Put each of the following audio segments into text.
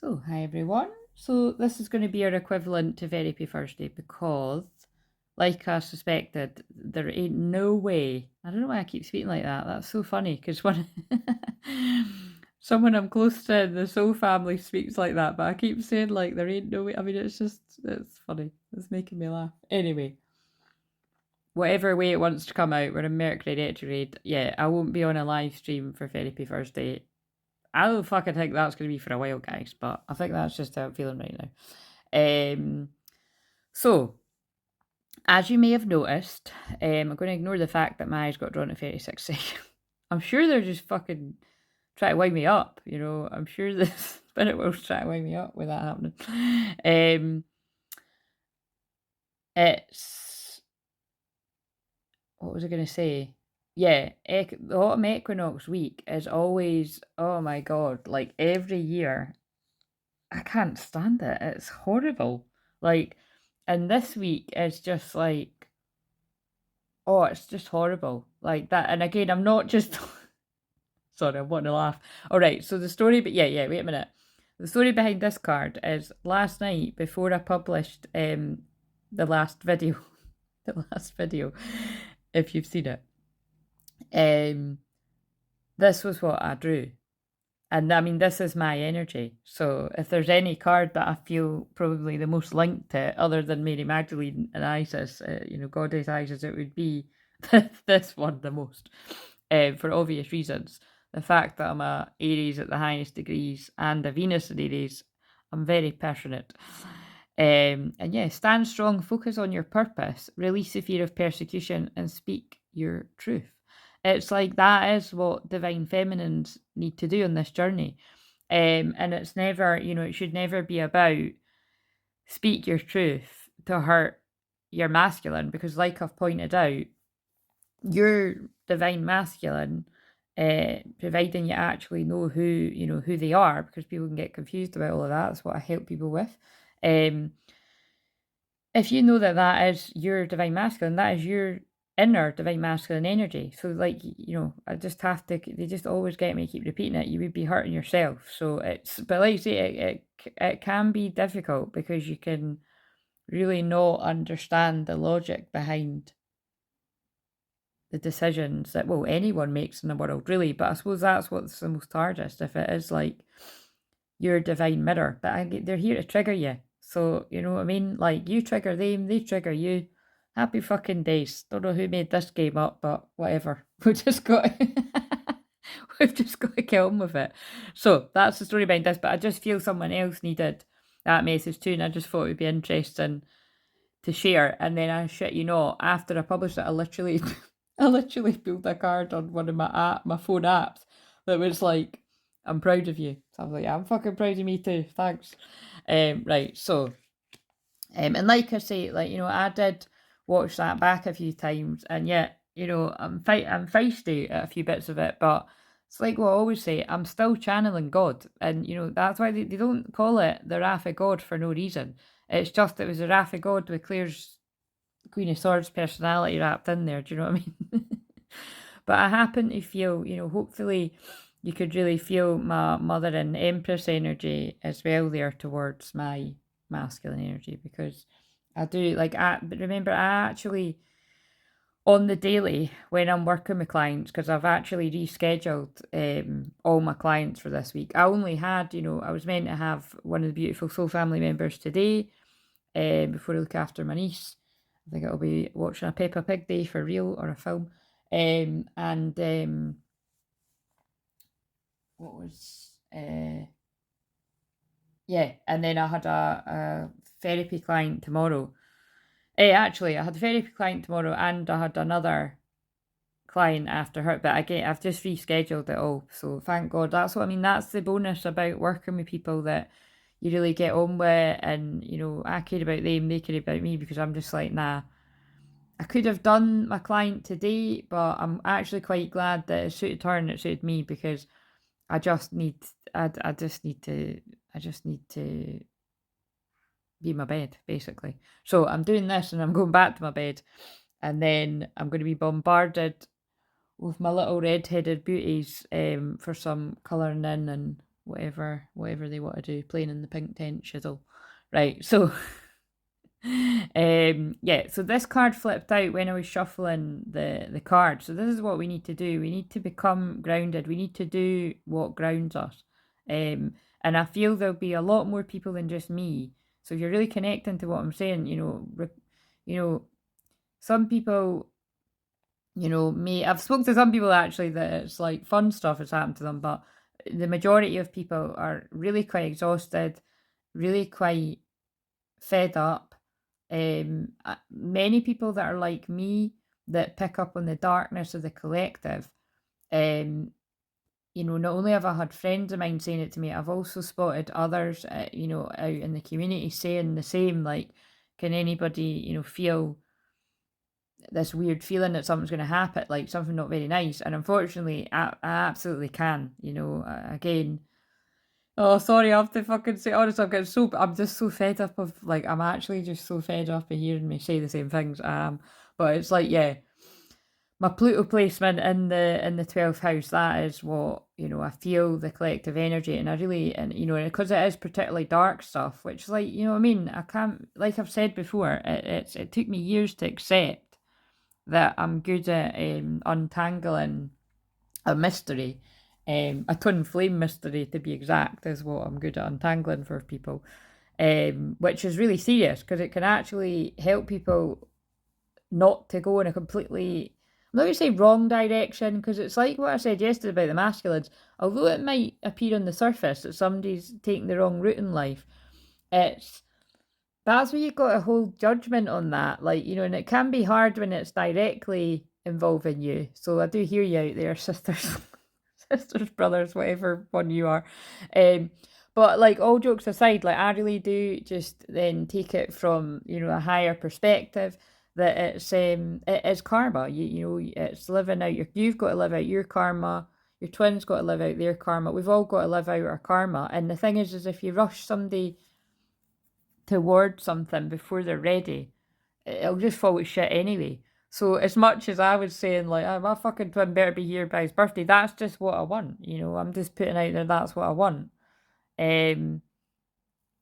So, hi everyone. So, this is going to be our equivalent to Therapy Thursday because, like I suspected, there ain't no way. I don't know why I keep speaking like that. That's so funny because when someone I'm close to in the Soul family speaks like that, but I keep saying like there ain't no way. I mean, it's funny. It's making me laugh. Anyway, whatever way it wants to come out, we're in Mercury retrograde. Yeah, I won't be on a live stream for Therapy Thursday. I don't fucking think that's going to be for a while, guys, but I think that's just how I'm feeling right now. So, as you may have noticed, I'm going to ignore the fact that my eyes got drawn at 36 seconds. I'm sure they're just fucking trying to wind me up, you know. I'm sure the spirit world's trying to wind me up with that happening. It's... What was I going to say? Yeah, the autumn equinox week is always, oh my god, like every year I can't stand it. It's horrible. Like, and this week is just like, oh, it's just horrible. Like that. And again, I'm not just, sorry, I'm wanting to laugh. All right. So the story, but yeah, wait a minute. The story behind this card is last night before I published the last video, if you've seen it, this was what I drew. And I mean, this is my energy. So if there's any card that I feel probably the most linked to, other than Mary Magdalene and Isis, Goddess Isis, it would be this one the most, for obvious reasons. The fact that I'm a Aries at the highest degrees and a Venus in Aries, I'm very passionate. And yeah, stand strong, focus on your purpose, release the fear of persecution, and speak your truth. It's like that is what divine feminines need to do on this journey. And it's never, it should never be about speak your truth to hurt your masculine, because like I've pointed out, your divine masculine, providing you actually know who they are, because people can get confused about all of that. That's what I help people with. If you know that that is your divine masculine, that is your inner divine masculine energy. So, like, I just have to, they just always get me to keep repeating it. You would be hurting yourself. So, but like I say, it can be difficult because you can really not understand the logic behind the decisions that, well, anyone makes in the world, really. But I suppose that's what's the most hardest, if it is like your divine mirror. But they're here to trigger you. So, you know what I mean? Like, you trigger them, they trigger you. Happy fucking days. Don't know who made this game up, but whatever. We've just got we've just got to kill them with it. So that's the story behind this, but I just feel someone else needed that message too, and I just thought it would be interesting to share. And then I shit you not, after I published it, I literally pulled a card on one of my phone apps that was like, I'm proud of you. So I was like, yeah, I'm fucking proud of me too. Thanks. Right. So, and like I say, like, I did watch that back a few times, and yet, I'm feisty at a few bits of it, but it's like what I always say, I'm still channeling God. And, that's why they don't call it the Wrath of God for no reason. It's just, it was the Wrath of God with Claire's Queen of Swords personality wrapped in there. Do you know what I mean? But I happen to feel, hopefully you could really feel my mother and Empress energy as well there towards my masculine energy, because I do, like, remember, I actually, on the daily, when I'm working with clients, because I've actually rescheduled all my clients for this week. I only had, I was meant to have one of the beautiful soul family members today, before I look after my niece. I think it'll be watching a Peppa Pig day for real, or a film. What was yeah, and then I had a therapy client tomorrow. Actually, I had a therapy client tomorrow, and I had another client after her, but again, I've just rescheduled it all. So thank God. That's what I mean. That's the bonus about working with people that you really get on with, and I care about them, they care about me, because I'm just like, nah. I could have done my client today, but I'm actually quite glad that it suited her and it suited me, because I just need, I just need to, be in my bed, basically. So I'm doing this and I'm going back to my bed, and then I'm going to be bombarded with my little red-headed beauties for some colouring in and whatever they want to do, playing in the pink tent shizzle. Right, so yeah, so this card flipped out when I was shuffling the cards. So this is what we need to do. We need to become grounded. We need to do what grounds us. And I feel there'll be a lot more people than just me. So if you're really connecting to what I'm saying, you know, some people, I've spoken to some people actually that it's like fun stuff has happened to them, but the majority of people are really quite exhausted, really quite fed up. Many people that are like me that pick up on the darkness of the collective. Not only have I had friends of mine saying it to me, I've also spotted others, out in the community saying the same. Like, can anybody, feel this weird feeling that something's going to happen, like something not very nice? And unfortunately, I absolutely can. Again. Oh, sorry, I have to fucking say honest, I'm just so fed up of, like, I'm actually just so fed up of hearing me say the same things. But it's like, yeah, my Pluto placement in the 12th house, that is what, I feel the collective energy, and I really, and, because it is particularly dark stuff, which is like, what I mean, I can't, like I've said before, it took me years to accept that I'm good at untangling a mystery. A twin flame mystery, to be exact, is what I'm good at untangling for people, which is really serious because it can actually help people not to go in a completely, I'm not going to say wrong direction, because it's like what I said yesterday about the masculines. Although it might appear on the surface that somebody's taking the wrong route in life, that's where you've got to hold judgment on that. Like, and it can be hard when it's directly involving you. So I do hear you out there, sisters. Sisters, brothers, whatever one you are. But like, all jokes aside, like, I really do just then take it from, a higher perspective, that it is karma. It's living out you've got to live out your karma. Your twins got to live out their karma. We've all got to live out our karma. And the thing is if you rush somebody toward something before they're ready, it'll just fall to shit anyway. So as much as I was saying, like, oh, my fucking twin better be here by his birthday, that's just what I want. I'm just putting out there that's what I want.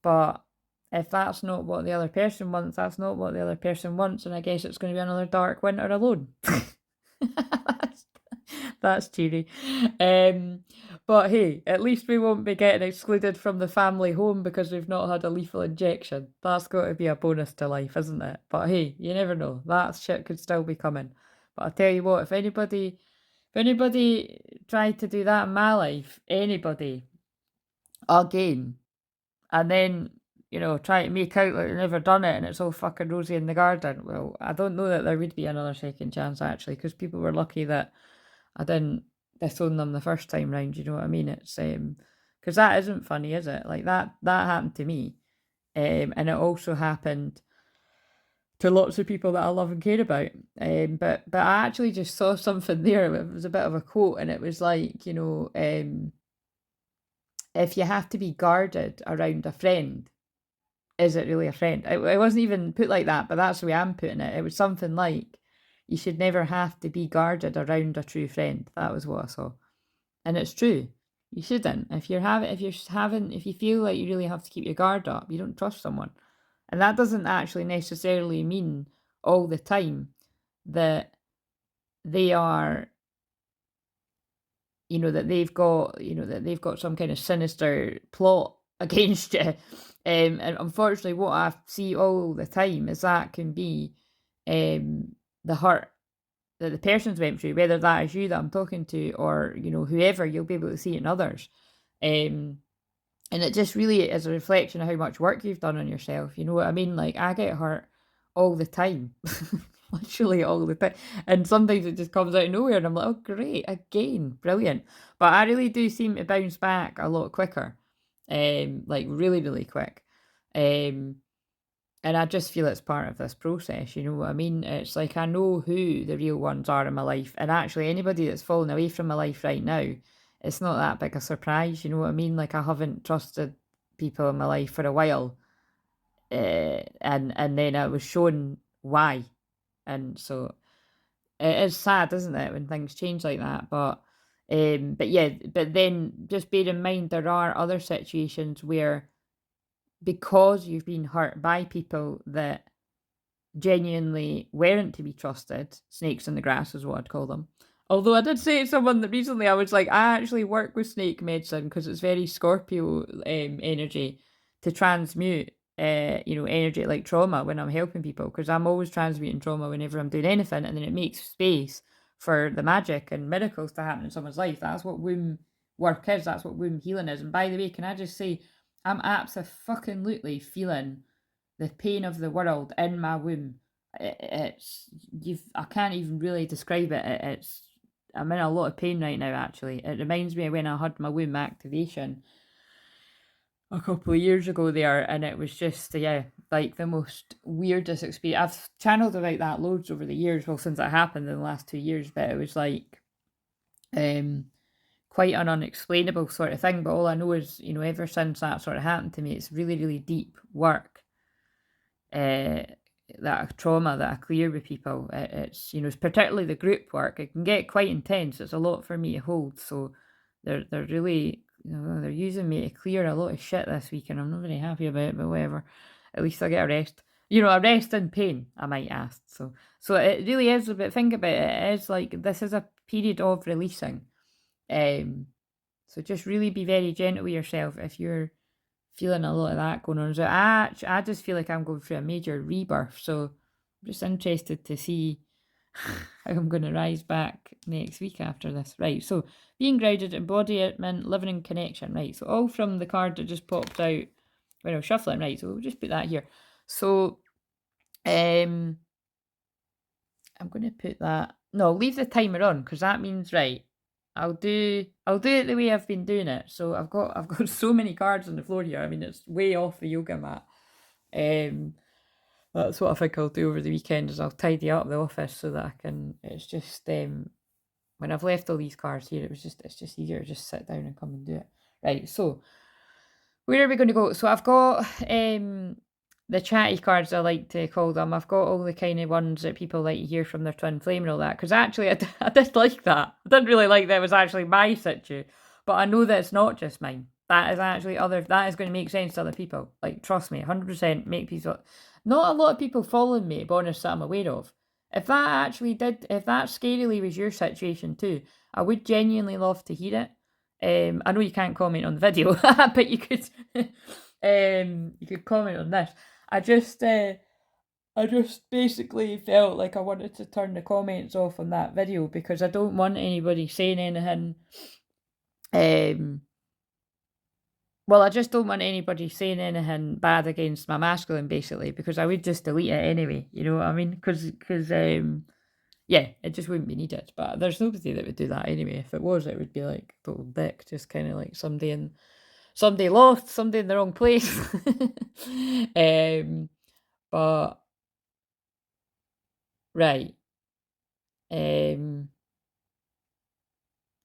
But if that's not what the other person wants, that's not what the other person wants, and I guess it's going to be another dark winter alone. That's cheery. But hey, at least we won't be getting excluded from the family home because we've not had a lethal injection. That's got to be a bonus to life, isn't it? But hey, you never know. That shit could still be coming. But I tell you what, if anybody tried to do that in my life, anybody, again, and then, try to make out like they've never done it and it's all fucking rosy in the garden, well, I don't know that there would be another second chance, actually, because people were lucky that I didn't disown them the first time round, you know what I mean? It's because that isn't funny, is it? Like, that happened to me, and it also happened to lots of people that I love and care about. But I actually just saw something there. It was a bit of a quote, and it was like, if you have to be guarded around a friend, is it really a friend? It wasn't even put like that, but that's the way I'm putting it. It was something like, you should never have to be guarded around a true friend. That was what I saw. And it's true. You shouldn't. If you feel like you really have to keep your guard up, you don't trust someone. And that doesn't actually necessarily mean all the time that they are, that they've got some kind of sinister plot against you. And unfortunately, what I see all the time is that can be the hurt that the person's went through, whether that is you that I'm talking to or, whoever, you'll be able to see it in others. And it just really is a reflection of how much work you've done on yourself. You know what I mean? Like, I get hurt all the time, literally all the time. And sometimes it just comes out of nowhere and I'm like, oh, great, again, brilliant. But I really do seem to bounce back a lot quicker, like really, really quick. And I just feel it's part of this process, you know what I mean? It's like, I know who the real ones are in my life. And actually, anybody that's fallen away from my life right now, it's not that big a surprise, you know what I mean? Like, I haven't trusted people in my life for a while. And then I was shown why. And so it is sad, isn't it, when things change like that? But But yeah, but then just bear in mind there are other situations where, because you've been hurt by people that genuinely weren't to be trusted, snakes in the grass is what I'd call them. Although I did say to someone that recently, I was like, I actually work with snake medicine because it's very Scorpio energy to transmute, energy like trauma when I'm helping people, because I'm always transmuting trauma whenever I'm doing anything, and then it makes space for the magic and miracles to happen in someone's life. That's what womb work is. That's what womb healing is. And by the way, can I just say, I'm absolutely feeling the pain of the world in my womb. I can't even really describe it. I'm in a lot of pain right now. Actually, it reminds me of when I had my womb activation a couple of years ago there, and it was just, yeah, like the most weirdest experience. I've channeled about that loads over the years, well, since it happened in the last 2 years, but it was like quite an unexplainable sort of thing. But all I know is, ever since that sort of happened to me, it's really, really deep work that trauma that I clear with people. It's, it's particularly the group work. It can get quite intense. It's a lot for me to hold. So they're really, they're using me to clear a lot of shit this week, and I'm not very happy about it, but whatever. At least I get a rest. A rest in pain, I might ask. So it really is a bit, think about it. It is like, this is a period of releasing. So just really be very gentle with yourself if you're feeling a lot of that going on. So I just feel like I'm going through a major rebirth. So I'm just interested to see how I'm going to rise back next week after this. Right, so being grounded, embodiment, living in connection. Right, so all from the card that just popped out when I was shuffling. Right, so we'll just put that here. So I'm going to put that. No, leave the timer on, because that means, right, I'll do it the way I've been doing it. So I've got so many cards on the floor here. I mean, it's way off the yoga mat. That's what I think I'll do over the weekend, is I'll tidy up the office so that I can. It's just when I've left all these cards here, it's just easier to just sit down and come and do it. Right. So where are we going to go? So I've got the chatty cards, I like to call them. I've got all the kind of ones that people like to hear from their twin flame and all that. Because actually, I did like that. I didn't really like that it was actually my situ. But I know that it's not just mine. That is actually that is going to make sense to other people. Like, trust me, 100% make people. Not a lot of people following me, but honest, that I'm aware of. If that scarily was your situation too, I would genuinely love to hear it. I know you can't comment on the video, but you could comment on this. I just basically felt like I wanted to turn the comments off on that video, because I don't want anybody saying anything. Well, I just don't want anybody saying anything bad against my masculine, basically, because I would just delete it anyway. You know what I mean? Because yeah, it just wouldn't be needed. But there's nobody that would do that anyway. If it was, it would be like total dick, just kind of like somebody lost, somebody in the wrong place. But right.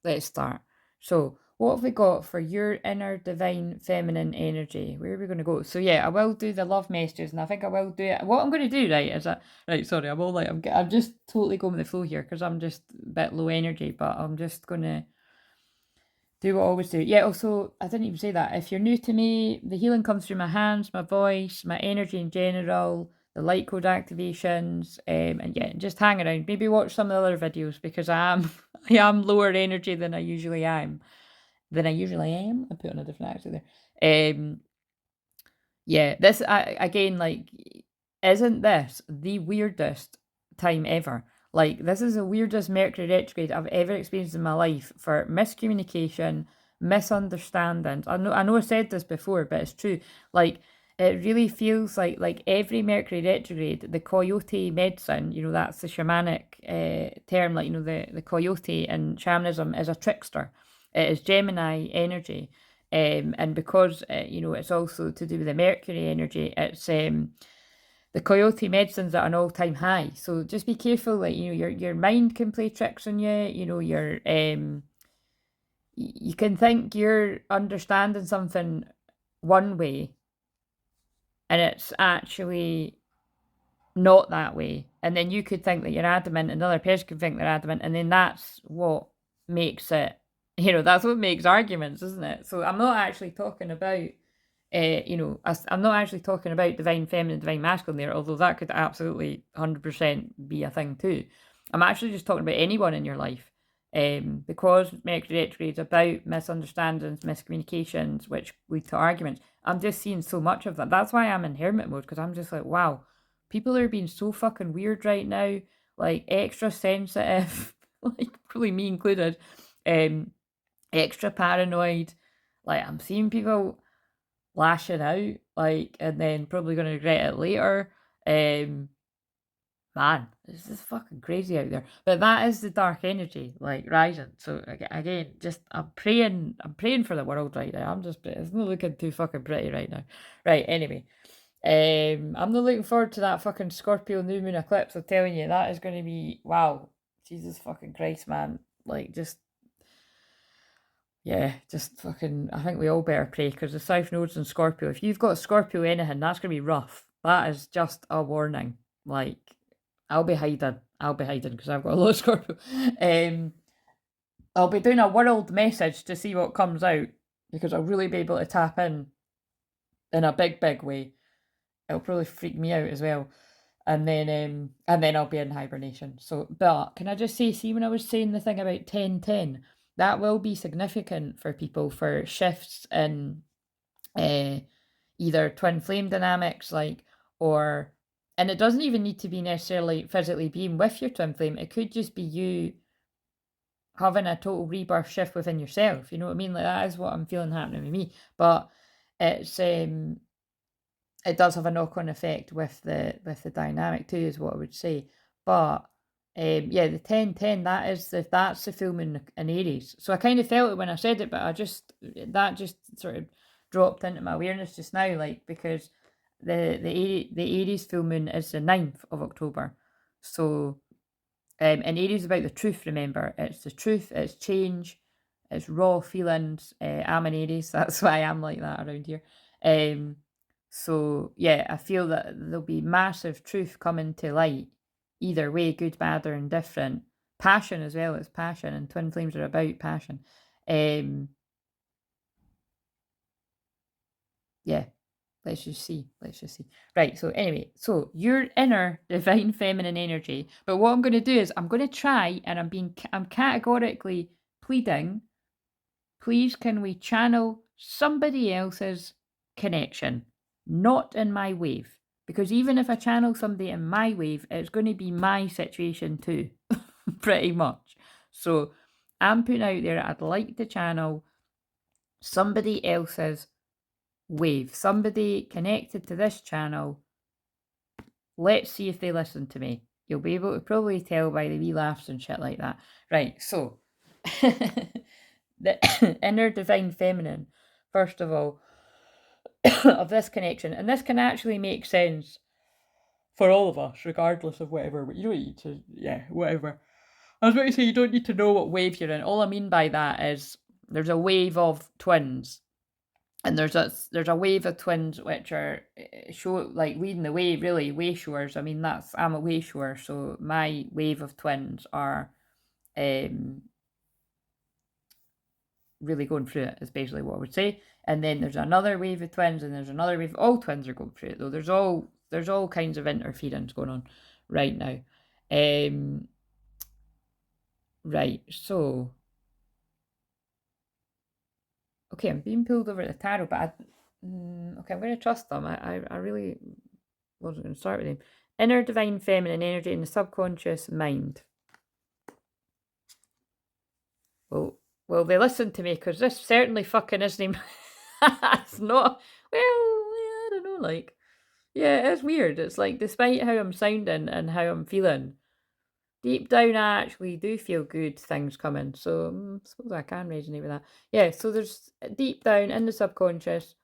Let's start. So, what have we got for your inner divine feminine energy? Where are we going to go? So, yeah, I will do the love messages, and I think I will do it. What I'm going to do, right, is that, right, sorry, I'm just totally going with the flow here, because I'm just a bit low energy, but I'm just going to do what I always do. Yeah, also, I didn't even say that. If you're new to me, the healing comes through my hands, my voice, my energy in general, the light code activations, and yeah, just hang around. Maybe watch some of the other videos, because I am lower energy than I usually am. I put on a different accent there. Yeah, this again, like, isn't this the weirdest time ever? Like, this is the weirdest Mercury retrograde I've ever experienced in my life, for miscommunication, misunderstandings. I know I said this before, but it's true. Like, it really feels like every Mercury retrograde, the coyote medicine, that's the shamanic term, like, the coyote in shamanism is a trickster. It is Gemini energy. And because, it's also to do with the Mercury energy, it's the coyote medicine's at an all-time high. So just be careful, like, your mind can play tricks on you. You can think you're understanding something one way, and it's actually not that way. And then you could think that you're adamant, another person could think they're adamant, and then that's what makes it That's what makes arguments, isn't it? So I'm not actually talking about, I'm not actually talking about divine feminine, divine masculine there, although that could absolutely 100% be a thing too. I'm actually just talking about anyone in your life. Because Mercury retrograde is about misunderstandings, miscommunications, which lead to arguments. I'm just seeing so much of that. That's why I'm in hermit mode, because I'm just like, wow, people are being so fucking weird right now, like extra sensitive, like probably me included, extra paranoid. Like I'm seeing people lashing out, like, and then probably going to regret it later. Man, it's just fucking crazy out there. But that is the dark energy, like rising. So again, just I'm praying for the world right now. It's not looking too fucking pretty right now. Right, anyway. I'm not looking forward to that fucking Scorpio new moon eclipse. I'm telling you, that is going to be wow. Jesus fucking Christ, man. Like just yeah, just fucking. I think we all better pray because the South Node's in Scorpio. If you've got Scorpio anything, that's gonna be rough. That is just a warning. Like, I'll be hiding. I'll be hiding because I've got a lot of Scorpio. Um, I'll be doing a world message to see what comes out because I'll really be able to tap in a big, big way. It'll probably freak me out as well. And then I'll be in hibernation. So, but can I just say, see, when I was saying the thing about 10-10, that will be significant for people for shifts in uh, either twin flame dynamics, like, or, and it doesn't even need to be necessarily physically being with your twin flame. It could just be you having a total rebirth shift within yourself. You know what I mean? Like that is what I'm feeling happening with me. But it's it does have a knock-on effect with the dynamic too, is what I would say. But yeah, the 10-10, that's the full moon in Aries. So I kind of felt it when I said it, but that just sort of dropped into my awareness just now, like because the Aries full moon is the 9th of October. So and Aries is about the truth, remember. It's the truth, it's change, it's raw feelings. I'm an Aries, that's why I'm like that around here. So yeah, I feel that there'll be massive truth coming to light, either way, good, bad, or indifferent. Passion as well, it's passion, and twin flames are about passion. Um, yeah, let's just see. Let's just see. Right. So anyway, so your inner divine feminine energy. But what I'm going to do is I'm going to try, and I'm categorically pleading. Please, can we channel somebody else's connection, not in my wave? Because even if I channel somebody in my wave, it's going to be my situation too, pretty much. So I'm putting out there, I'd like to channel somebody else's wave, somebody connected to this channel. Let's see if they listen to me. You'll be able to probably tell by the wee laughs and shit like that. Right, so the inner divine feminine, first of all, of this connection, and this can actually make sense for all of us, regardless of whatever. But you don't need to, yeah, whatever. I was about to say you don't need to know what wave you're in. All I mean by that is there's a wave of twins, and there's a wave of twins which are show like leading the way, really way showers. I mean I'm a way shower, so my wave of twins are really going through it is basically what I would say. And then there's another wave of twins, and there's another wave. All twins are going through it though. There's all kinds of interference going on right now. Right. So okay, I'm being pulled over the tarot, but okay, I'm going to trust them. I really wasn't going to start with them. Inner divine feminine energy in the subconscious mind. Well, they listen to me because this certainly fucking isn't. It's not. Well, I don't know. Like, yeah, it's weird. It's like, despite how I'm sounding and how I'm feeling, deep down, I actually do feel good things coming. So I suppose I can resonate with that. Yeah. So there's deep down in the subconscious,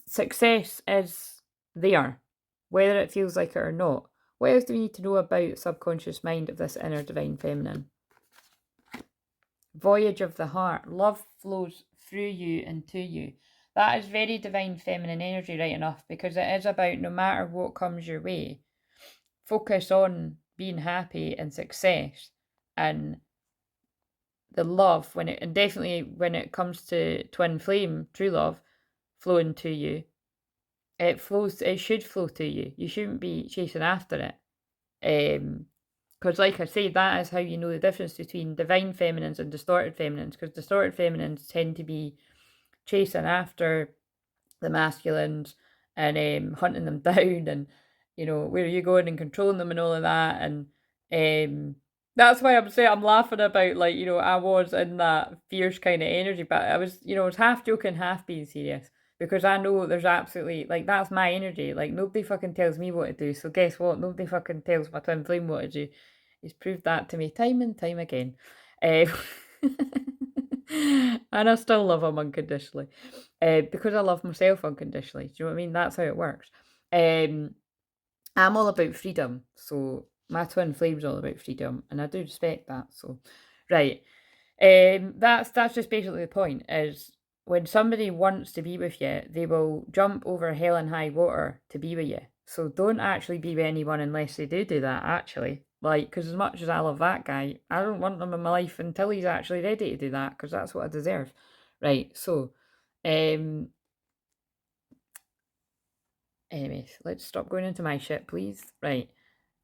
success is there, whether it feels like it or not. What else do we need to know about the subconscious mind of this inner divine feminine? Voyage of the heart. Love flows through you and to you. That is very divine feminine energy, right enough, because it is about no matter what comes your way, focus on being happy and success and the love, and definitely when it comes to twin flame, true love, flowing to you, it should flow to you. You shouldn't be chasing after it. Because like I say, that is how you know the difference between divine feminines and distorted feminines, because distorted feminines tend to be chasing after the masculines and hunting them down, and where are you going, and controlling them and all of that. And that's why I'm laughing about, like, I was in that fierce kind of energy, but I was half joking, half being serious, because I know there's absolutely, like, that's my energy. Like, nobody fucking tells me what to do. So guess what? Nobody fucking tells my twin flame what to do. He's proved that to me time and time again. Um, and I still love him unconditionally. Because I love myself unconditionally. Do you know what I mean? That's how it works. I'm all about freedom. So my twin flame's all about freedom, and I do respect that. So, right. That's just basically the point, is when somebody wants to be with you, they will jump over hell and high water to be with you. So don't actually be with anyone unless they do that, actually. Like, because as much as I love that guy, I don't want him in my life until he's actually ready to do that, because that's what I deserve. Right, so, anyways, let's stop going into my shit, please. Right,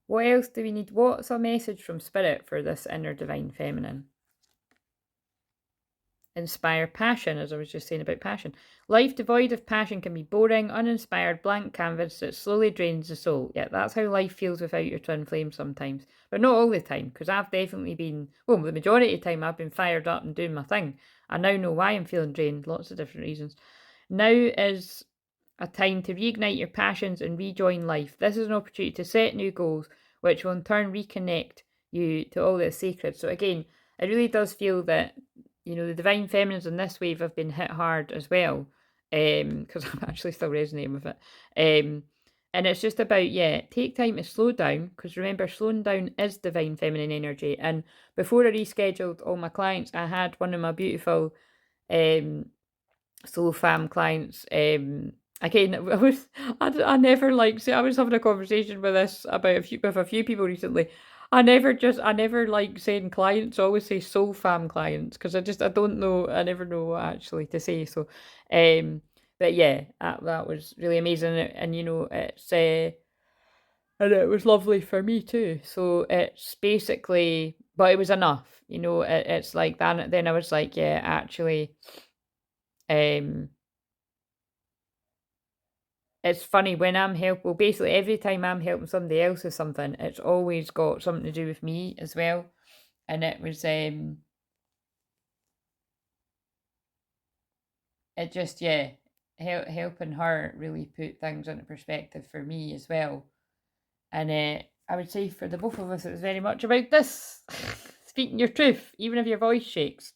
what else do we need? What's a message from Spirit for this inner divine feminine? Inspire passion, as I was just saying about passion. Life devoid of passion can be boring, uninspired, blank canvas that slowly drains the soul. Yeah, that's how life feels without your twin flame sometimes. But not all the time, because I've definitely been, well, the majority of the time I've been fired up and doing my thing. I now know why I'm feeling drained, lots of different reasons. Now is a time to reignite your passions and rejoin life. This is an opportunity to set new goals, which will in turn reconnect you to all that's sacred. So again, it really does feel that the divine feminines in this wave have been hit hard as well, because I'm actually still resonating with it. And it's just about, take time to slow down, because remember, slowing down is divine feminine energy. And before I rescheduled all my clients, I had one of my beautiful solo fam clients. Again, I never like, see, I was having a conversation with this about with a few people recently. I never like saying clients. I always say soul fam clients, because I don't know. I never know what actually to say. So, but yeah, that was really amazing, and it's and it was lovely for me too. So it's basically, but it was enough. It's like that. And then I was like, yeah, actually, it's funny when well, basically every time I'm helping somebody else with something, it's always got something to do with me as well. And it was it just, helping her really put things into perspective for me as well. And I would say for the both of us, it was very much about this speaking your truth, even if your voice shakes.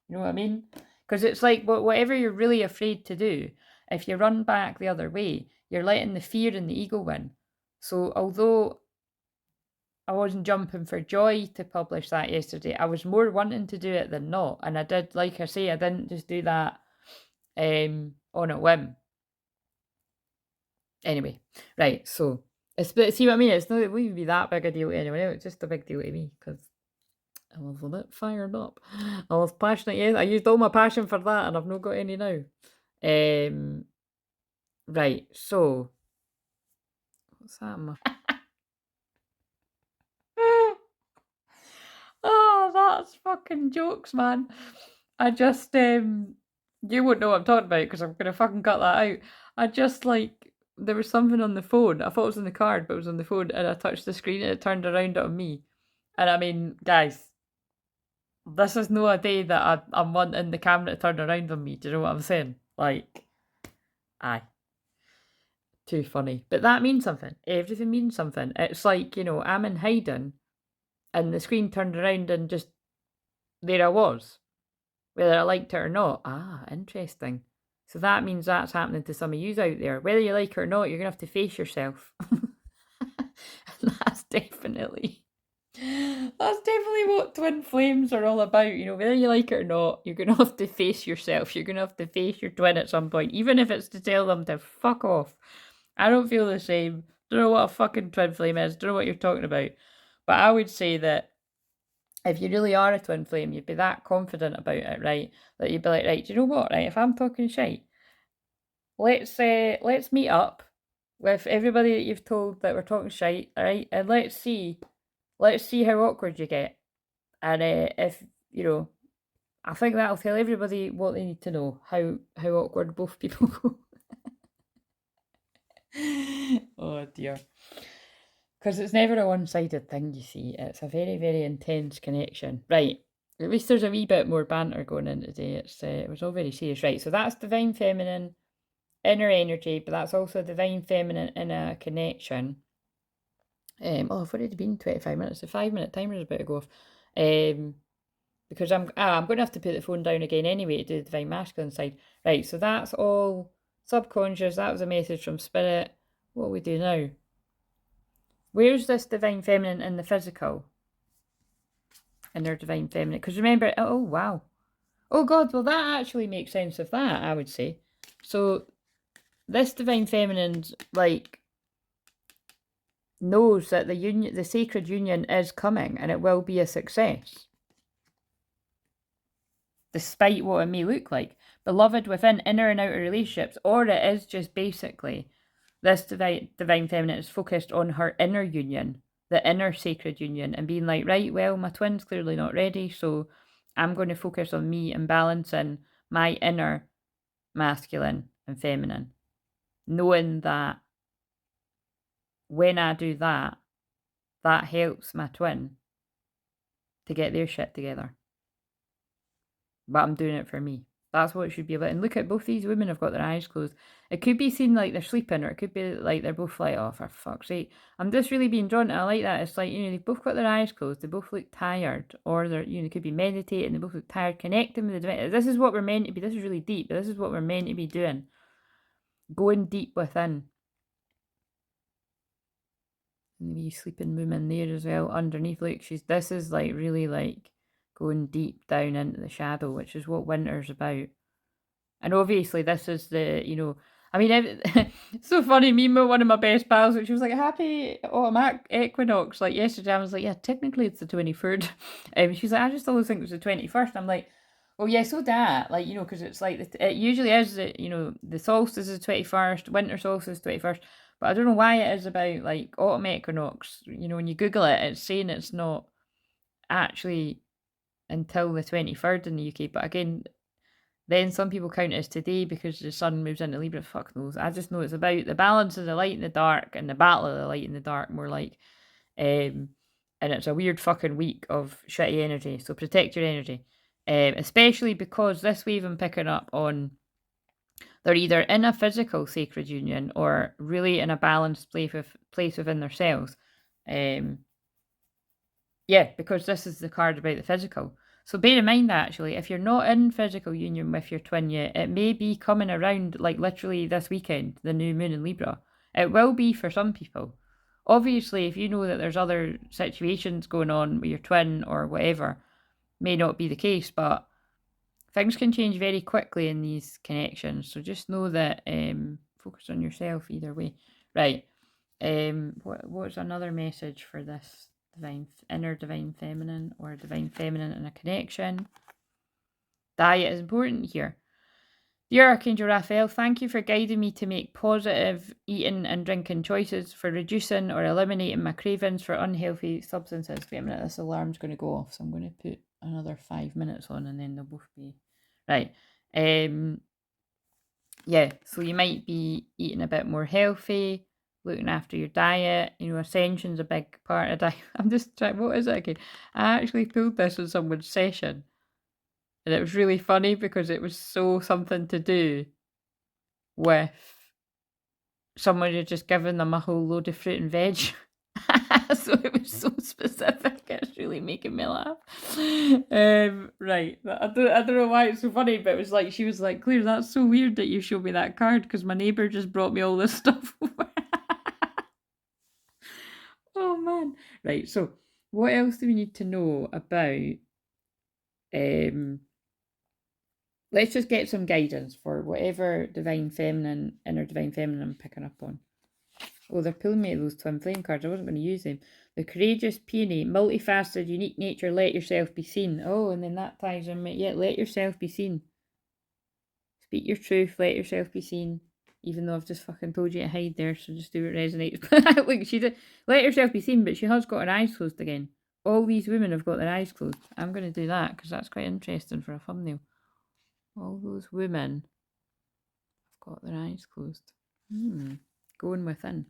You know what I mean? Because it's like, whatever you're really afraid to do, if you run back the other way, you're letting the fear and the ego win. So although I wasn't jumping for joy to publish that yesterday, I was more wanting to do it than not. And I did, like I say, I didn't just do that on a whim. Anyway, right, so see what I mean? It's not, it wouldn't be that big a deal to anyone else. It's just a big deal to me, because I was a bit fired up. I was passionate. Yeah, I used all my passion for that, and I've not got any now. Right. So what's that? Oh, that's fucking jokes, man. I just you wouldn't know what I'm talking about, because I'm gonna fucking cut that out. I just, like, there was something on the phone. I thought it was on the card, but it was on the phone, and I touched the screen and it turned around on me. And I mean, guys, this is no a day that I'm wanting the camera to turn around on me. Do you know what I'm saying? Like, aye. Too funny. But that means something. Everything means something. It's like, I'm in hiding, and the screen turned around and just there I was, whether I liked it or not. Ah, interesting. So that means that's happening to some of yous out there. Whether you like it or not, you're going to have to face yourself. That's definitely what twin flames are all about. Whether you like it or not, you're going to have to face yourself. You're going to have to face your twin at some point, even if it's to tell them to fuck off. I don't feel the same. Don't know what a fucking twin flame is. Don't know what you're talking about. But I would say that if you really are a twin flame, you'd be that confident about it, right? That you'd be like, right, do you know what, right? If I'm talking shite, let's meet up with everybody that you've told that we're talking shite, right? And let's see how awkward you get. And if I think that'll tell everybody what they need to know, how awkward both people go. Oh dear. Because it's never a one-sided thing, you see. It's a very, very intense connection. Right. At least there's a wee bit more banter going in today. It was all very serious. Right, so that's divine feminine inner energy, but that's also divine feminine in a connection. I've already been 25 minutes. The 5-minute timer is about to go off. Because I'm going to have to put the phone down again anyway to do the divine masculine side. Right, so that's all subconscious. That was a message from spirit. What we do now? Where's this divine feminine in the physical? In their divine feminine? Because remember, oh wow. Oh God, well that actually makes sense of that, I would say. So this divine feminine's like knows that the sacred union is coming and it will be a success. Despite what it may look like. Beloved within inner and outer relationships, or it is just basically this divine feminine is focused on her inner union, the inner sacred union, and being like, right, well, my twin's clearly not ready, so I'm going to focus on me and balancing my inner masculine and feminine. Knowing that when I do that, that helps my twin to get their shit together. But I'm doing it for me. That's what it should be about. And look at both these women have got their eyes closed. It could be seen like they're sleeping, or it could be like they're both like, oh, for fuck's sake. I'm just really being drawn to it. I like that. It's like, they've both got their eyes closed. They both look tired. Or they're, they could be meditating. They both look tired. Connecting with the divine. This is what we're meant to be. This is really deep. But this is what we're meant to be doing. Going deep within. And the wee sleeping woman there as well. Underneath, look, this is like really like going deep down into the shadow, which is what winter's about. And obviously this is the, it's so funny, me and one of my best pals, she was like, happy autumn equinox, like yesterday. I was like, yeah, technically it's the 23rd. She's like, I just always think it was the 21st. I'm like, well, yeah, so that, like, because it's like, it usually is, the solstice is the 21st, winter solstice is 21st, but I don't know why it is about, like, autumn equinox. When you Google it, it's saying it's not actually until the 23rd in the UK, but again, then some people count it as today because the sun moves into Libra. Fuck knows. I just know it's about the balance of the light and the dark and the battle of the light and the dark, more like. And it's a weird fucking week of shitty energy. So protect your energy. Especially because this wave I'm picking up on, they're either in a physical sacred union or really in a balanced place within themselves. Yeah, because this is the card about the physical. So bear in mind that actually, if you're not in physical union with your twin yet, it may be coming around like literally this weekend, the new moon in Libra. It will be for some people. Obviously, if you know that there's other situations going on with your twin or whatever, may not be the case, but things can change very quickly in these connections. So just know that focus on yourself either way. Right. What's another message for this inner divine feminine or divine feminine in a connection? Diet is important here. Dear Archangel Raphael, thank you for guiding me to make positive eating and drinking choices for reducing or eliminating my cravings for unhealthy substances. Wait a minute, this alarm's going to go off, so I'm going to put another 5 minutes on and then they'll both be... Right. Yeah, so you might be eating a bit more healthy, looking after your diet. Ascension's a big part of diet. I'm just trying, what is it again? I actually pulled this in someone's session. And it was really funny because it was so something to do with someone had just given them a whole load of fruit and veg. So it was so specific. It's really making me laugh. Right. I don't know why it's so funny, but it was like, she was like, Claire, that's so weird that you showed me that card because my neighbour just brought me all this stuff over. Oh man. Right, so what else do we need to know about let's just get some guidance for whatever divine feminine, inner divine feminine I'm picking up on. Oh, they're pulling me those twin flame cards. I wasn't going to use them. The courageous peony, multifaceted, unique nature, let yourself be seen. Oh, and then that ties in, yeah, let yourself be seen. Speak your truth, let yourself be seen. Even though I've just fucking told you to hide there, so just do what resonates. Look, she did let herself be seen, but she has got her eyes closed again. All these women have got their eyes closed. I'm going to do that because that's quite interesting for a thumbnail. All those women have got their eyes closed. Going within.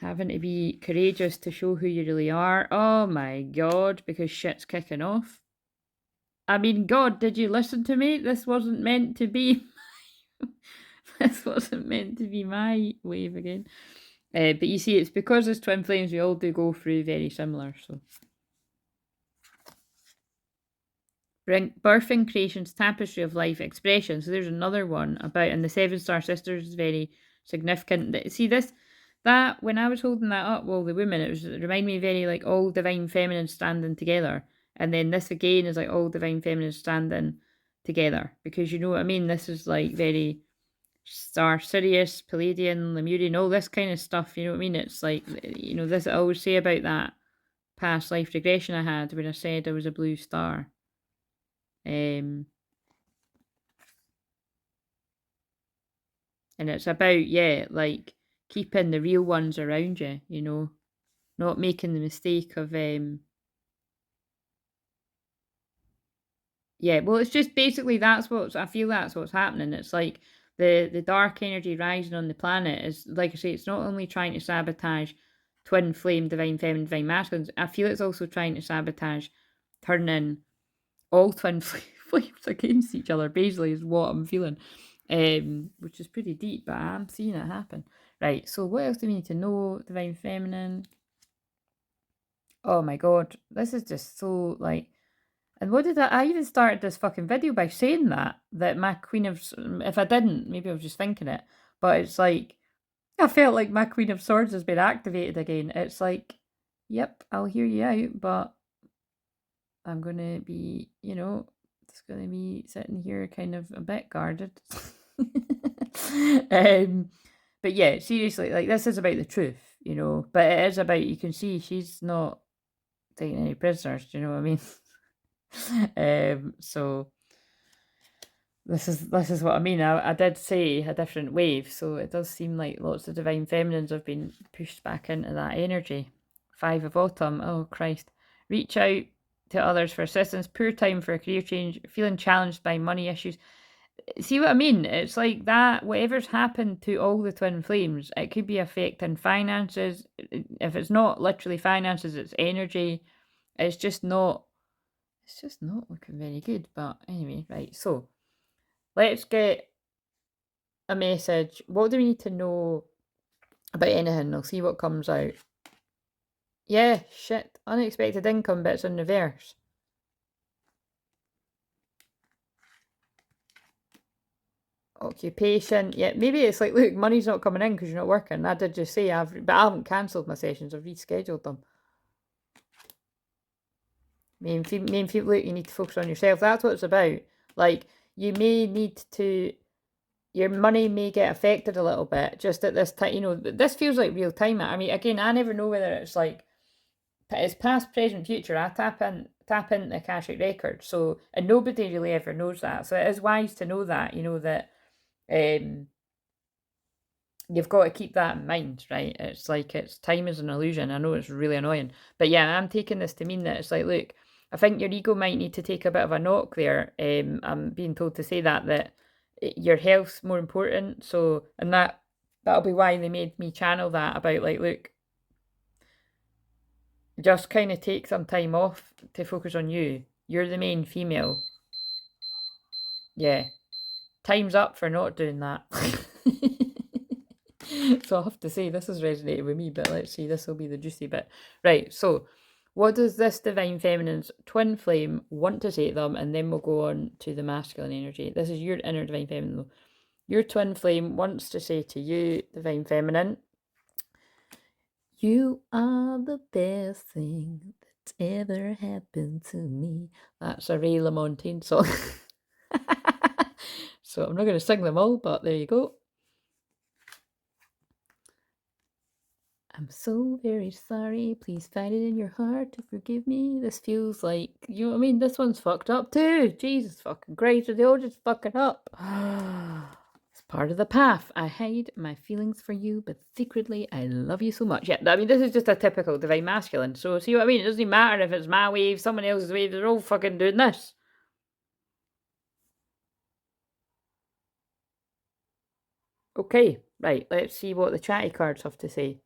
Having to be courageous to show who you really are. Oh my god, because shit's kicking off. I mean, God, did you listen to me? This wasn't meant to be. This wasn't meant to be my wave again. But you see, it's because as twin flames, we all do go through very similar. So, birthing creations, tapestry of life expression. So there's another one about, and the 7-star sisters is very significant. See this, that when I was holding that up, well, the women, it reminded me very like all divine feminine standing together. And then this again is like all divine feminine standing together, because you know what I mean. This is like very Star Sirius, Palladian, Lemurian, all this kind of stuff. You know what I mean? It's like, you know, this I always say about that past life regression I had when I said I was a blue star. And it's about, yeah, like keeping the real ones around you, you know, not making the mistake of yeah, well, it's just basically that's what's, I feel that's what's happening. It's like the dark energy rising on the planet is, like I say, it's not only trying to sabotage twin flame, divine feminine, divine masculines. I feel it's also trying to sabotage turning all twin flames against each other, basically, is what I'm feeling. Which is pretty deep, but I'm seeing it happen. Right, so what else do we need to know? Divine feminine. Oh my god, this is just so like. And what did I even started this fucking video by saying that my Queen of, if I didn't, maybe I was just thinking it, but it's like, I felt like my Queen of Swords has been activated again. It's like, yep, I'll hear you out, but I'm going to be, you know, it's going to be sitting here kind of a bit guarded. But yeah, seriously, like this is about the truth, you know, but it is about, you can see she's not taking any prisoners, do you know what I mean? So this is what I mean. I did say a different wave, so it does seem like lots of divine feminines have been pushed back into that energy. 5 of autumn. Oh Christ. Reach out to others for assistance. Poor time for a career change. Feeling challenged by money issues. See what I mean? It's like that. Whatever's happened to all the twin flames, it could be affecting finances. If it's not literally finances, it's energy. It's just not. It's just not looking very good. But anyway, right. So let's get a message. What do we need to know about anything? I'll see what comes out. Yeah, shit. Unexpected income, but it's in reverse. Occupation. Yeah, maybe it's like, look, money's not coming in because you're not working. I did just say but I haven't cancelled my sessions. I've rescheduled them. Main people, look, you need to focus on yourself. That's what it's about. Like, you may need to, your money may get affected a little bit just at this time. You know, this feels like real time. I mean, again, I never know whether it's like, it's past, present, future. I tap into the Akashic record. So, and nobody really ever knows that. So it is wise to know that, you know, that you've got to keep that in mind, right? It's like, it's time is an illusion. I know it's really annoying, but yeah, I'm taking this to mean that it's like, look, I think your ego might need to take a bit of a knock there. I'm being told to say that your health's more important. So, and that'll be why they made me channel that about like, look, just kind of take some time off to focus on you. You're the main female. Yeah. Time's up for not doing that. So I'll have to say, this has resonated with me, but let's see, this will be the juicy bit. Right, so what does this divine feminine's twin flame want to say to them? And then we'll go on to the masculine energy. This is your inner divine feminine though. Your twin flame wants to say to you, divine feminine, you are the best thing that's ever happened to me. That's a Ray LaMontagne song. So I'm not going to sing them all, but there you go. I'm so very sorry. Please find it in your heart to forgive me. This feels like, you know what I mean? This one's fucked up too. Jesus fucking Christ, are they all just fucking up? It's part of the path. I hide my feelings for you, but secretly I love you so much. Yeah, I mean, this is just a typical divine masculine. So, see what I mean? It doesn't matter if it's my wave, someone else's wave, they're all fucking doing this. Okay, right, let's see what the chatty cards have to say.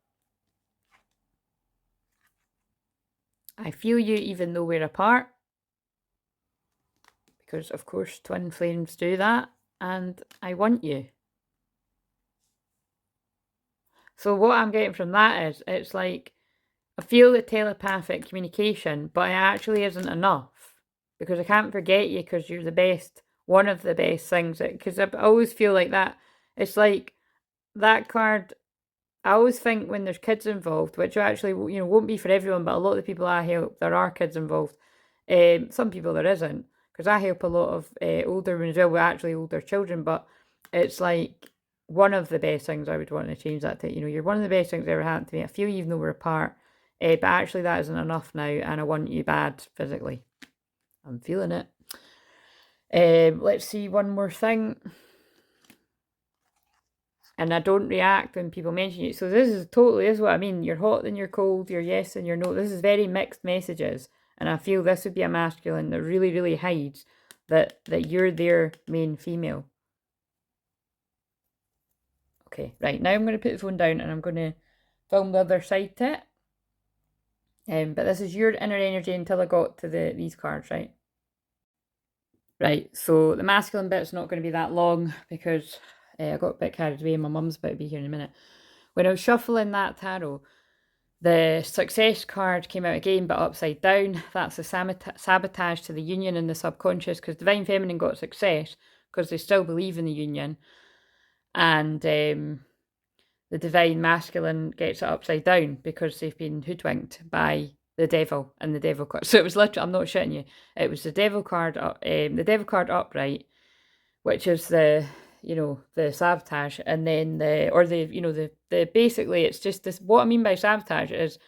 I feel you even though we're apart. Because, of course, twin flames do that. And I want you. So what I'm getting from that is, it's like, I feel the telepathic communication, but it actually isn't enough. Because I can't forget you because you're the best, one of the best things. Because I always feel like that. It's like, that card, I always think when there's kids involved, which actually, you know, won't be for everyone, but a lot of the people I help, there are kids involved. Some people there isn't, because I help a lot of older women as well, with actually older children, but it's like one of the best things I would want to change that to. You know, you're one of the best things that ever happened to me. I feel you even though we're apart, but actually that isn't enough now, and I want you bad physically. I'm feeling it. Let's see one more thing. And I don't react when people mention you. So this is what I mean. You're hot and you're cold, you're yes and you're no. This is very mixed messages. And I feel this would be a masculine that really, really hides that you're their main female. Okay, right. Now I'm going to put the phone down and I'm going to film the other side to it. But this is your inner energy until I got to these cards, right? Right, so the masculine bit's not going to be that long because I got a bit carried away. My mum's about to be here in a minute. When I was shuffling that tarot, the success card came out again, but upside down. That's a sabotage to the union in the subconscious, because Divine Feminine got success because they still believe in the union. And the Divine Masculine gets it upside down because they've been hoodwinked by the devil and the devil card. So it was literally, I'm not shitting you, it was the devil card upright, which is the, you know, the sabotage, and then the basically it's just this. What I mean by sabotage is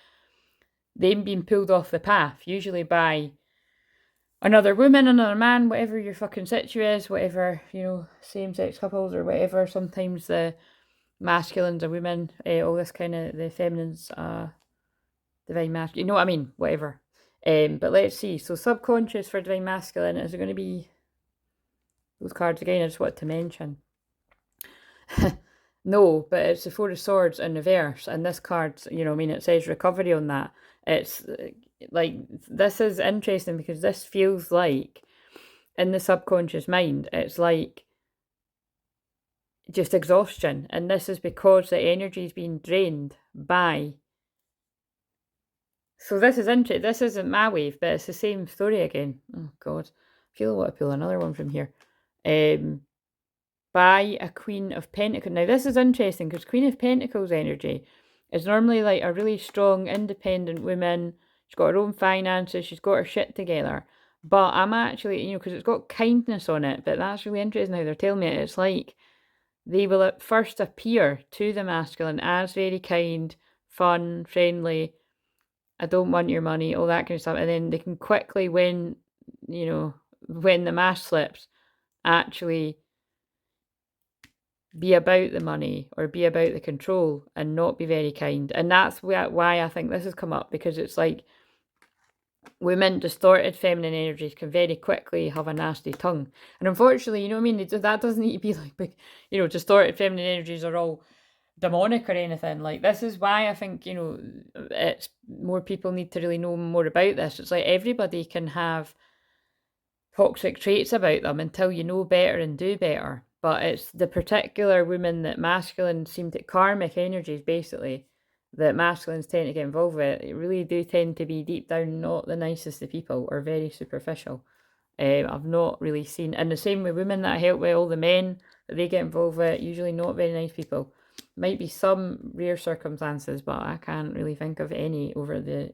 them being pulled off the path, usually by another woman, another man, whatever your fucking situ is, whatever, you know, same-sex couples or whatever. Sometimes the masculines are women, all this kind of, the feminines divine masculine, you know what I mean, whatever. But let's see, so subconscious for divine masculine, is it going to be those cards again? I just want to mention. No, but it's the Four of Swords in reverse, and this card, you know, I mean, it says recovery on that. It's like, this is interesting because this feels like, in the subconscious mind, it's like just exhaustion, and this is because the energy is being drained by. So this is interesting. This isn't my wave, but it's the same story again. Oh God, I feel I want to pull another one from here. By a Queen of Pentacles. Now this is interesting because Queen of Pentacles energy is normally like a really strong, independent woman. She's got her own finances. She's got her shit together. But I'm actually, you know, because it's got kindness on it, but that's really interesting how they're telling me it. It's like they will at first appear to the masculine as very kind, fun, friendly. I don't want your money, all that kind of stuff. And then they can quickly, when, you know, when the mask slips, actually be about the money or be about the control and not be very kind. And that's why I think this has come up, because it's like women, distorted feminine energies, can very quickly have a nasty tongue. And unfortunately, you know what I mean, that doesn't need to be like, you know, distorted feminine energies are all demonic or anything. Like, this is why I think, you know, it's more people need to really know more about this. It's like everybody can have toxic traits about them until you know better and do better. But it's the particular women that masculine seem to, karmic energies basically, that masculines tend to get involved with, it really do tend to be deep down not the nicest of people, or very superficial. I've not really seen, and the same with women that I help with, all the men that they get involved with, usually not very nice people. Might be some rare circumstances, but I can't really think of any over the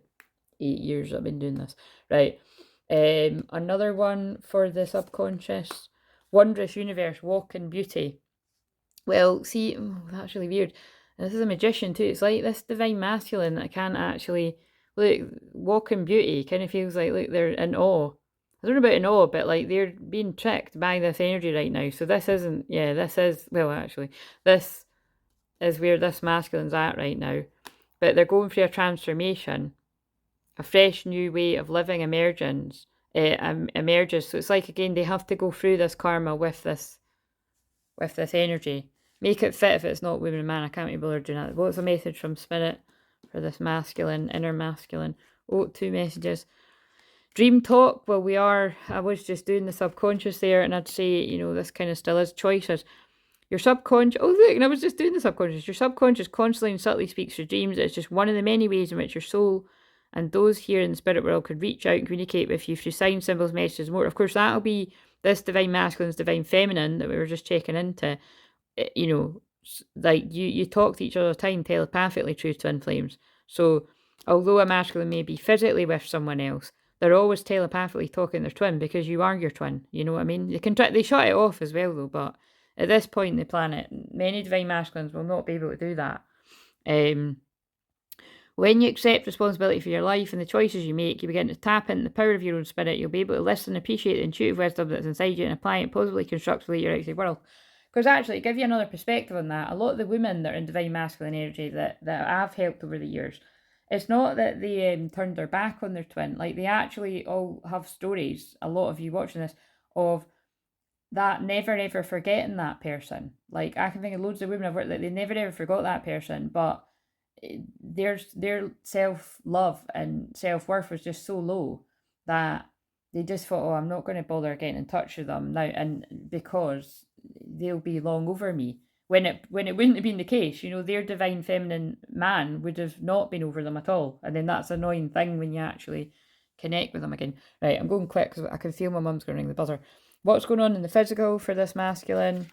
8 years I've been doing this. Right. Another one for the subconscious. Wondrous universe, walk in beauty. Well, see, that's really weird. This is a magician too. It's like this divine masculine that can't actually, look, walk in beauty. Kind of feels like, look, they're in awe. I don't know about in awe, but like they're being tricked by this energy right now. So this isn't, yeah, this is, well, actually, this is where this masculine's at right now. But they're going through a transformation, a fresh new way of living emerges. So it's like, again, they have to go through this karma with this energy. Make it fit if it's not woman and man. I can't be bothered doing that. What's a message from spirit for this masculine, inner masculine? Oh, 2 messages. Dream talk. Well, I was just doing the subconscious there, and I'd say, this kind of still is choices. Your subconscious, oh look, and I was just doing the subconscious. Your subconscious constantly and subtly speaks through dreams. It's just one of the many ways in which your soul and those here in the spirit world could reach out and communicate with you through signs, symbols, messages, more. Of course, that'll be this divine masculine's divine feminine that we were just checking into. Like you talk to each other all the time telepathically through twin flames. So although a masculine may be physically with someone else, they're always telepathically talking their twin because you are your twin. You know what I mean? They shut it off as well though, but at this point in the planet, many divine masculines will not be able to do that. When you accept responsibility for your life and the choices you make, you begin to tap into the power of your own spirit. You'll be able to listen and appreciate the intuitive wisdom that's inside you and apply it positively, constructively to your outside world. Because actually, to give you another perspective on that, a lot of the women that are in divine masculine energy that I've helped over the years, it's not that they turned their back on their twin. Like, they actually all have stories, a lot of you watching this, of that never ever forgetting that person. Like, I can think of loads of women I've worked with, they never ever forgot that person, but their self-love and self-worth was just so low that they just thought, oh, I'm not going to bother getting in touch with them now, and because they'll be long over me, when it wouldn't have been the case. Their divine feminine man would have not been over them at all, and then that's an annoying thing when you actually connect with them again. Right, I'm going quick because I can feel my mum's going to ring the buzzer. What's going on in the physical for this masculine?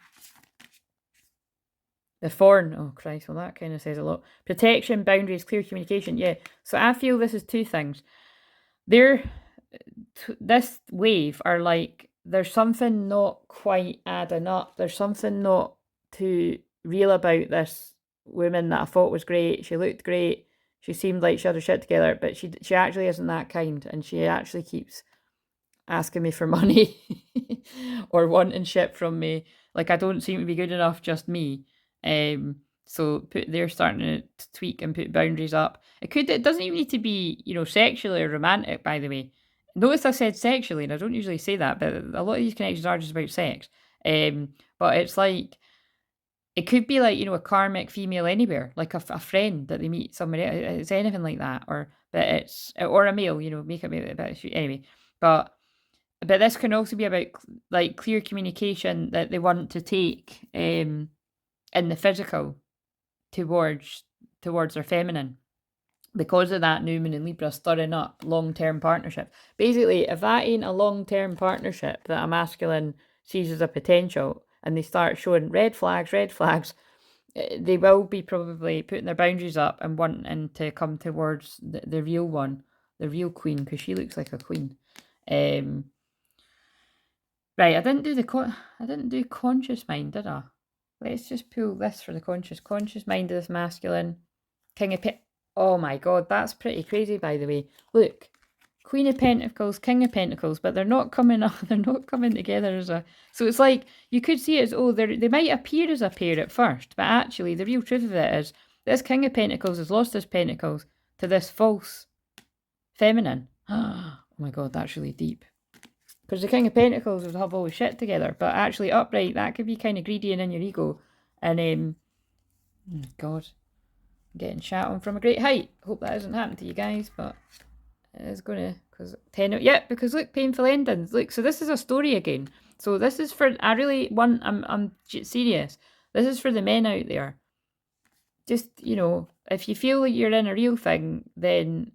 The foreign, oh Christ, well that kind of says a lot. Protection, boundaries, clear communication, yeah. So I feel this is 2 things. This wave are like, there's something not quite adding up. There's something not too real about this woman that I thought was great. She looked great. She seemed like she had her shit together, but she actually isn't that kind, and she actually keeps asking me for money or wanting shit from me. Like, I don't seem to be good enough, just me. So they're starting to tweak and put boundaries up. It doesn't even need to be, sexually or romantic, by the way. Notice I said sexually, and I don't usually say that, but a lot of these connections are just about sex. But it's like, it could be like, a karmic female anywhere, like a friend that they meet somebody. It's anything like that, or a male, make it male, but anyway. But this can also be about like clear communication that they want to take in the physical towards their feminine, because of that new moon in Libra stirring up long-term partnership. Basically, if that ain't a long-term partnership that a masculine sees as a potential, and they start showing red flags, they will be probably putting their boundaries up and wanting to come towards the real one, the real queen, because she looks like a queen. Right, I didn't do conscious mind, did I? Let's just pull this for the conscious mind of this masculine. King of oh my god, that's pretty crazy, by the way. Look, Queen of Pentacles, King of Pentacles, but they're not coming up. They're not coming together as a. So it's like, you could see it as, oh, they might appear as a pair at first, but actually the real truth of it is this King of Pentacles has lost his pentacles to this false feminine. Oh my god, that's really deep. Because the King of Pentacles would have all his shit together, but actually upright, that could be kind of greedy and in your ego. And oh god, I'm getting shat on from a great height. Hope that hasn't happened to you guys, but it is gonna, because because look, painful endings. Look, so this is a story again. So this is for, I'm serious. This is for the men out there. Just, if you feel like you're in a real thing, then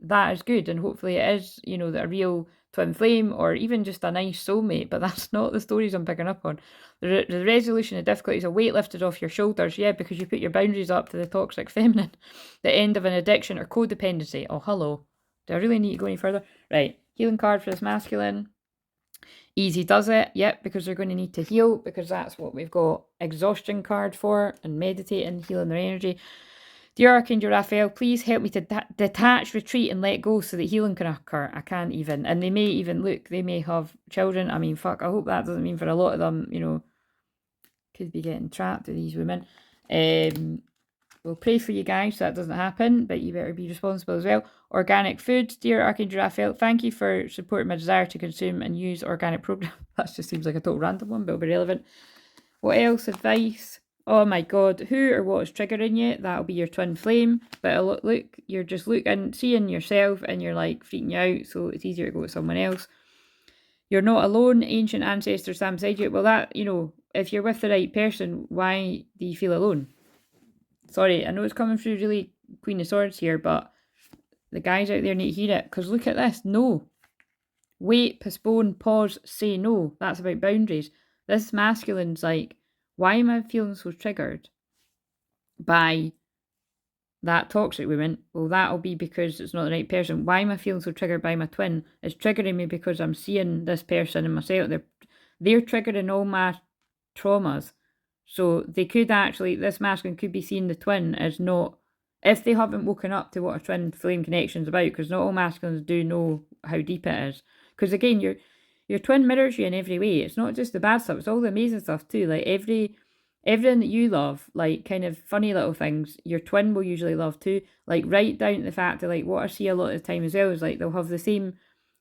that is good, and hopefully it is, that a real twin flame, or even just a nice soulmate, but that's not the stories I'm picking up on. The resolution of difficulties, a weight lifted off your shoulders, yeah, because you put your boundaries up to the toxic feminine. The end of an addiction or codependency. Oh, hello. Do I really need to go any further? Right, healing card for this masculine. Easy does it, yep, because they're going to need to heal, because that's what we've got exhaustion card for, and meditating, healing their energy. Dear Archangel Raphael, please help me to detach, retreat, and let go so that healing can occur. I can't even. And they may even, look, they may have children. I mean, fuck, I hope that doesn't mean for a lot of them, you know, could be getting trapped with these women. We'll pray for you guys so that doesn't happen, but you better be responsible as well. Organic food. Dear Archangel Raphael, thank you for supporting my desire to consume and use organic program. That just seems like a total random one, but it'll be relevant. What else? Advice. Oh my god, who or what is triggering you? That'll be your twin flame. But look, you're just looking, seeing yourself, and you're like freaking you out, so it's easier to go with someone else. You're not alone, ancient ancestors stand beside you. Well, that, you know, if you're with the right person, why do you feel alone? Sorry, I know it's coming through really Queen of Swords here, but the guys out there need to hear it, because look at this. No. Wait, postpone, pause, say no. That's about boundaries. This masculine's like, why am I feeling so triggered by that toxic woman? Well, that'll be because it's not the right person. Why am I feeling so triggered by my twin? It's triggering me because I'm seeing this person in myself. They're triggering all my traumas. So they could actually, this masculine could be seeing the twin as not, if they haven't woken up to what a twin flame connection is about, because not all masculines do know how deep it is. Because again, your twin mirrors you in every way. It's not just the bad stuff, it's all the amazing stuff too. Like everything that you love, like kind of funny little things, your twin will usually love too. Like right down to the fact that, like, what I see a lot of the time as well is like they'll have the same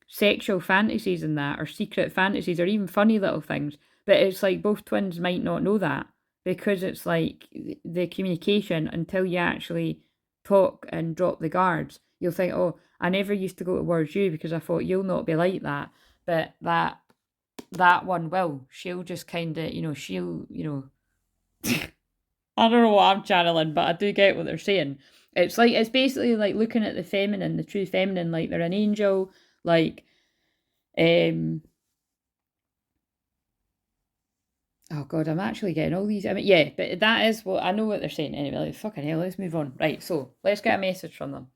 sexual fantasies in that, or secret fantasies, or even funny little things. But it's like both twins might not know that, because it's like the communication, until you actually talk and drop the guards, you'll think, oh, I never used to go towards you because I thought you'll not be like that. But that one will. She'll just kind of, she'll, I don't know what I'm channeling, but I do get what they're saying. It's like, it's basically like looking at the feminine, the true feminine, like they're an angel, like, oh god, I'm actually getting all these. I mean, yeah, but that is what I know what they're saying anyway. Like, fucking hell, let's move on. Right, so let's get a message from them.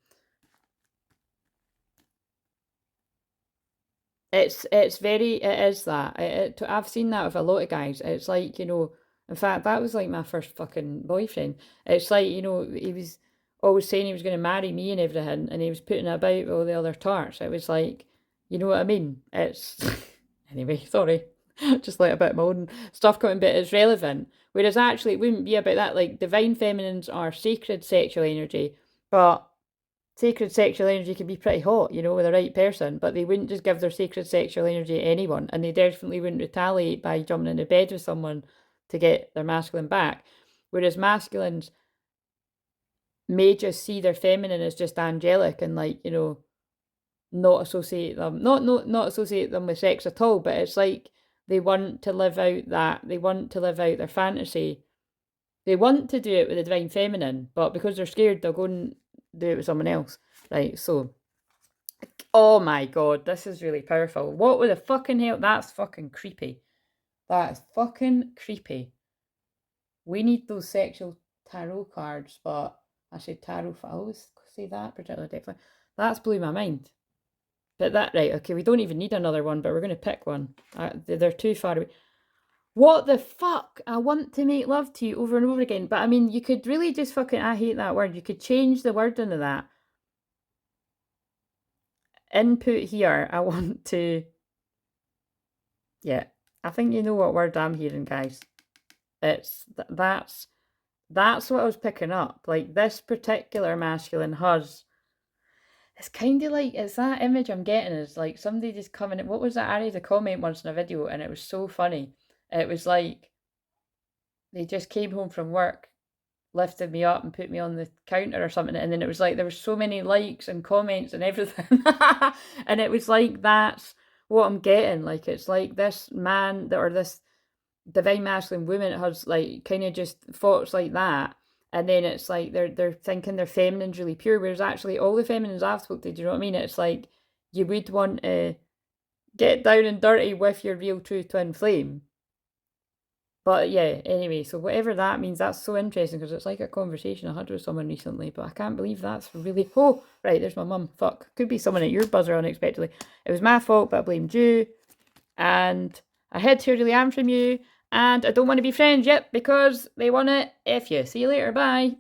It's very, it is that. I've seen that with a lot of guys. It's like, in fact, that was like my first fucking boyfriend. It's like, he was always saying he was going to marry me and everything, and he was putting it about with all the other tarts. It was like, you know what I mean? It's anyway. Sorry, just like a bit of my own stuff coming, but it's relevant. Whereas actually, it wouldn't be about that. Like divine feminines are sacred sexual energy, but sacred sexual energy can be pretty hot, with the right person, but they wouldn't just give their sacred sexual energy to anyone, and they definitely wouldn't retaliate by jumping into bed with someone to get their masculine back. Whereas masculines may just see their feminine as just angelic and like, not associate them, not associate them with sex at all, but it's like they want to live out their fantasy. They want to do it with the divine feminine, but because they're scared, they'll go and do it with someone else. Right, so, oh my god, this is really powerful. What with the fucking hell? That's fucking creepy. That is fucking creepy. We need those sexual tarot cards, but I say tarot, I always say that particular deck. That's blew my mind. But right, okay, we don't even need another one, but we're going to pick one. They're too far away. What the fuck? I want to make love to you over and over again. But I mean, you could really just fucking, I hate that word. You could change the word into that. Input here. I want to, yeah. I think you know what word I'm hearing, guys. That's what I was picking up. Like this particular masculine has, it's kind of like, it's that image I'm getting is like somebody just coming, what was that? I read a comment once in a video and it was so funny. It was like, they just came home from work, lifted me up and put me on the counter or something, and then it was like there was so many likes and comments and everything. And it was like, that's what I'm getting. Like it's like this man or this divine masculine woman has like kind of just thoughts like that, and then it's like they're thinking their feminine's really pure, whereas actually all the feminines I've spoken to, do you know what I mean? It's like you would want to get down and dirty with your real true twin flame. But yeah, anyway, so whatever that means, that's so interesting because it's like a conversation I had with someone recently, but I can't believe that's really, oh, right, there's my mum, fuck, could be someone at your buzzer unexpectedly. It was my fault, but I blamed you. and I hid who I really am from you, and I don't want to be friends yet because they want to F you. See you later, bye.